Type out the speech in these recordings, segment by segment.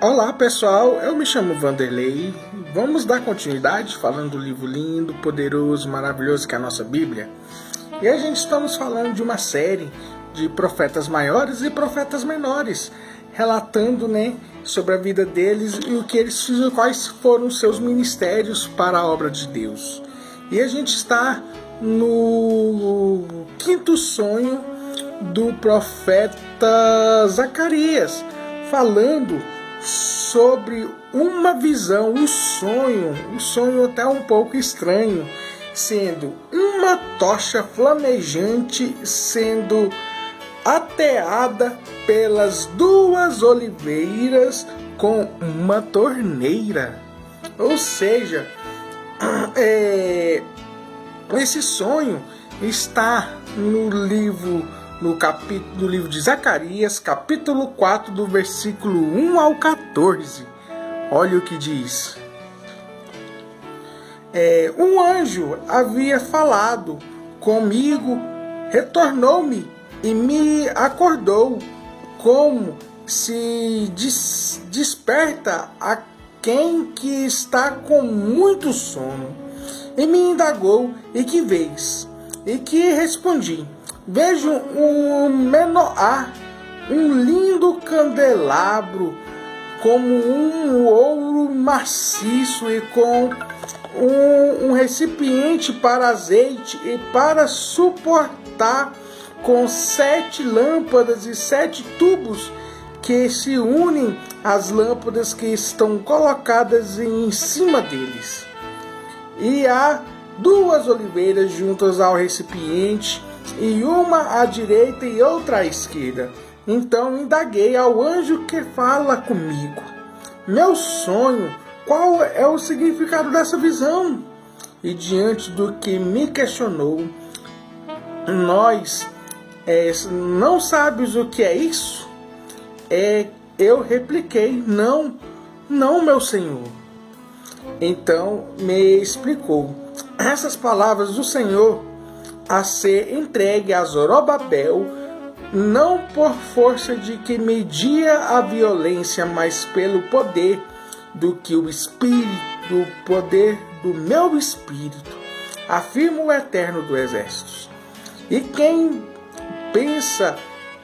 Olá pessoal, eu me chamo Vanderlei. Vamos dar continuidade falando do livro lindo, poderoso, maravilhoso que é a nossa Bíblia. E a gente estamos falando de uma série de profetas maiores e profetas menores, relatando, sobre a vida deles e o que eles fizeram, quais foram os seus ministérios para a obra de Deus. E a gente está no quinto sonho do profeta Zacarias, falando sobre uma visão, um sonho até um pouco estranho, sendo uma tocha flamejante sendo ateada pelas duas oliveiras com uma torneira. Ou seja, esse sonho está no livro de Zacarias, capítulo 4, do versículo 1 ao 14. Olha o que diz. Um anjo havia falado comigo, retornou-me e me acordou, como se desperta a quem que está com muito sono. E me indagou, e que vês? E que respondi: vejo um Menoá, um lindo candelabro, como um ouro maciço e com um recipiente para azeite e para suportar, com 7 lâmpadas e 7 tubos que se unem às lâmpadas que estão colocadas em cima deles. E há 2 oliveiras juntas ao recipiente, e uma à direita e outra à esquerda. Então indaguei ao anjo que fala comigo: meu sonho, qual é o significado dessa visão? E diante do que me questionou: nós não sabes o que é isso? Eu repliquei: não, meu senhor. Então me explicou: essas palavras do Senhor a ser entregue a Zorobabel, não por força de que media a violência, mas pelo poder do que o Espírito, do poder do meu Espírito, afirma o Eterno dos Exércitos. E quem pensa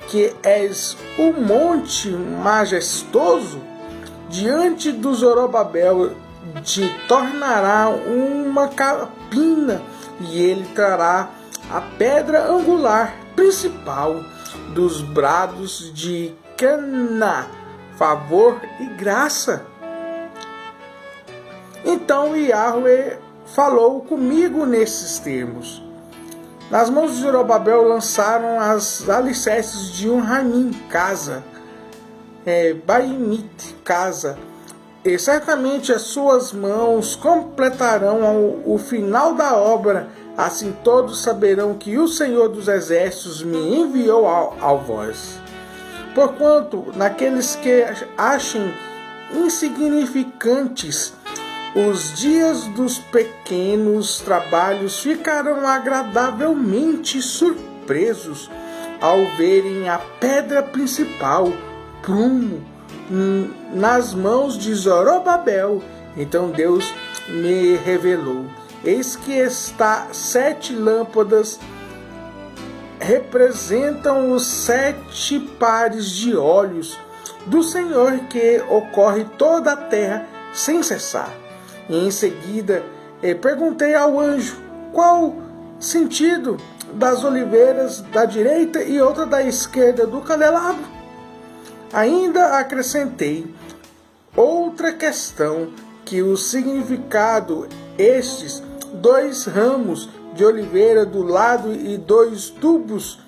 que és o monte majestoso, diante do Zorobabel te tornará uma capina, e ele trará a pedra angular principal dos brados de Cana, favor e graça. Então Yahweh falou comigo nesses termos: nas mãos de Zorobabel lançaram as alicerces de um Ramim, casa, Baimit, casa, e certamente as suas mãos completarão o final da obra. Assim todos saberão que o Senhor dos Exércitos me enviou ao vós. Porquanto, naqueles que achem insignificantes os dias dos pequenos trabalhos, ficarão agradavelmente surpresos ao verem a pedra principal, prumo, nas mãos de Zorobabel. Então Deus me revelou: eis que está 7 lâmpadas, representam os 7 pares de olhos do Senhor, que ocorre toda a terra sem cessar. E em seguida perguntei ao anjo: qual sentido das oliveiras da direita e outra da esquerda do candelabro? Ainda acrescentei outra questão, que o significado estes 2 ramos de oliveira do lado e 2 tubos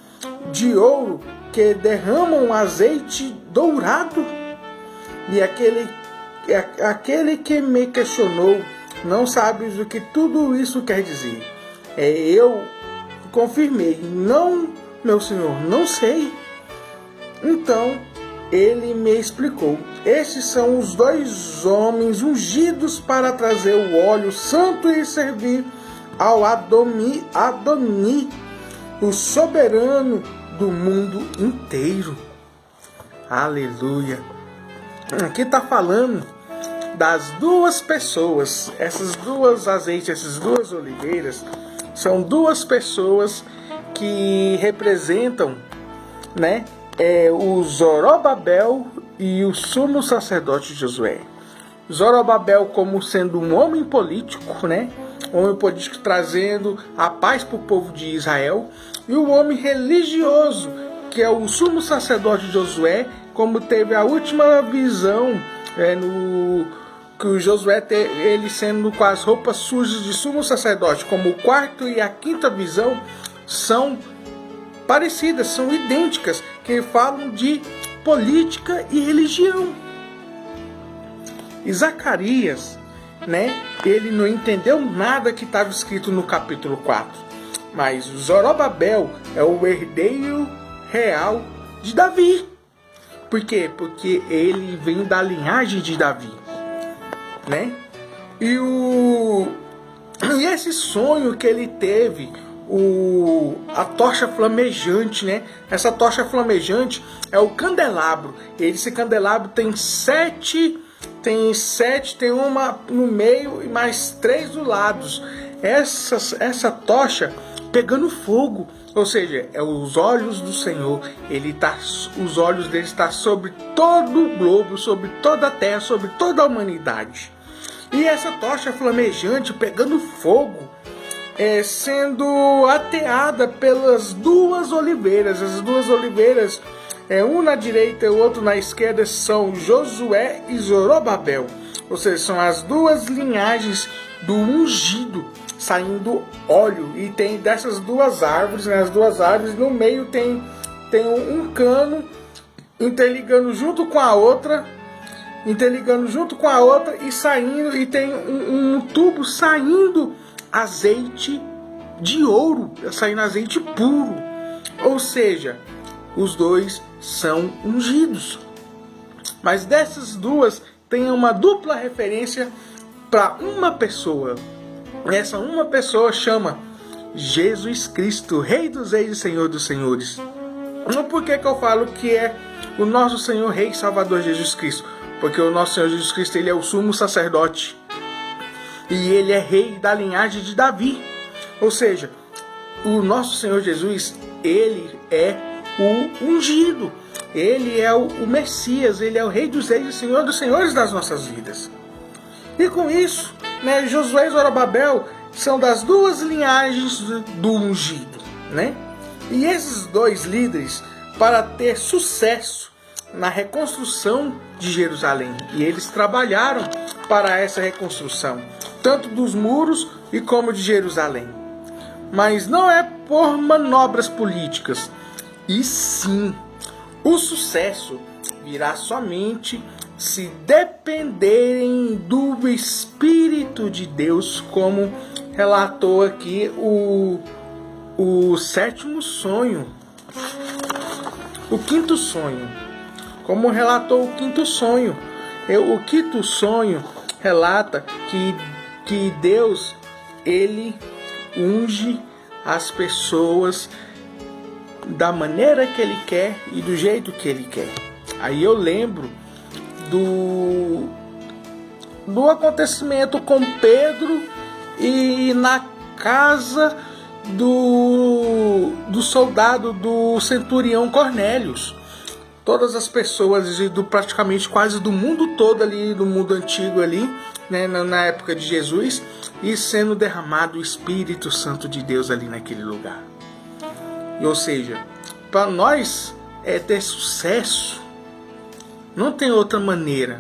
de ouro que derramam azeite dourado. E aquele que me questionou: não sabes o que tudo isso quer dizer? Eu confirmei: não, meu senhor, não sei. Então ele me explicou: estes são os 2 homens ungidos para trazer o óleo santo e servir ao Adoni, o soberano do mundo inteiro. Aleluia! Aqui está falando das duas pessoas. Essas duas azeites, essas duas oliveiras, são duas pessoas que representam, né, o Zorobabel e o sumo sacerdote Josué. Zorobabel como sendo um homem político, né, um homem político trazendo a paz para o povo de Israel, e o homem religioso, que é o sumo sacerdote Josué, como teve a última visão que o Josué ele sendo com as roupas sujas de sumo sacerdote, como o quarto e a quinta visão são parecidas, são idênticas, que falam de política e religião. E Zacarias, né, ele não entendeu nada que estava escrito no capítulo 4, mas Zorobabel é o herdeiro real de Davi. Por quê? Porque ele vem da linhagem de Davi, né? E esse sonho que ele teve, a tocha flamejante, né? Essa tocha flamejante é o candelabro. Esse candelabro tem sete, tem uma no meio e mais 3 do lado. Essa tocha pegando fogo, ou seja, é os olhos do Senhor. Os olhos dele estão sobre todo o globo, sobre toda a terra, sobre toda a humanidade. E essa tocha flamejante pegando fogo, sendo ateada pelas duas oliveiras. As duas oliveiras, um na direita e o outro na esquerda, são Josué e Zorobabel. Ou seja, são as duas linhagens do ungido, saindo óleo. E tem dessas duas árvores, né, as duas árvores, no meio tem um cano interligando junto com a outra, e saindo, e tem um tubo saindo azeite de ouro, saindo azeite puro. Ou seja, os dois são ungidos. Mas dessas duas tem uma dupla referência para uma pessoa. Essa uma pessoa chama Jesus Cristo, Rei dos Reis e Senhor dos Senhores. Por que eu falo que é o nosso Senhor, Rei e Salvador Jesus Cristo? Porque o nosso Senhor Jesus Cristo, ele é o sumo sacerdote. E ele é rei da linhagem de Davi. Ou seja, o nosso Senhor Jesus, ele é o ungido. Ele é o Messias, ele é o Rei dos Reis e Senhor dos Senhores das nossas vidas. E com isso, né, Josué e Zorobabel são das duas linhagens do ungido, né? E esses dois líderes, para ter sucesso na reconstrução de Jerusalém, e eles trabalharam para essa reconstrução, tanto dos muros e como de Jerusalém. Mas não é por manobras políticas, e sim, o sucesso virá somente se dependerem do Espírito de Deus, como relatou aqui o sétimo sonho, o quinto sonho, como relatou o quinto sonho. O quinto sonho relata que Deus, ele unge as pessoas da maneira que ele quer e do jeito que ele quer. Aí eu lembro do acontecimento com Pedro e na casa do soldado do centurião Cornélios. Todas as pessoas praticamente quase do mundo todo ali, do mundo antigo ali, né, na época de Jesus, e sendo derramado o Espírito Santo de Deus ali naquele lugar. Ou seja, para nós ter sucesso, não tem outra maneira,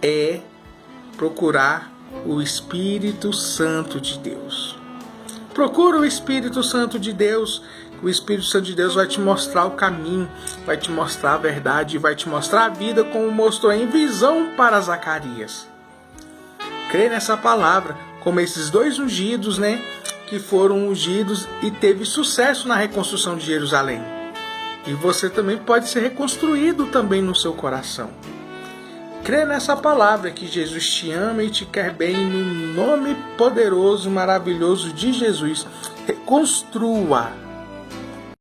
é procurar o Espírito Santo de Deus. Procura o Espírito Santo de Deus. O Espírito Santo de Deus vai te mostrar o caminho, vai te mostrar a verdade, vai te mostrar a vida, como mostrou em visão para Zacarias. Crê nessa palavra, como esses dois ungidos, né, que foram ungidos e teve sucesso na reconstrução de Jerusalém. E você também pode ser reconstruído também no seu coração. Crê nessa palavra, que Jesus te ama e te quer bem, no nome poderoso, maravilhoso de Jesus. Reconstrua.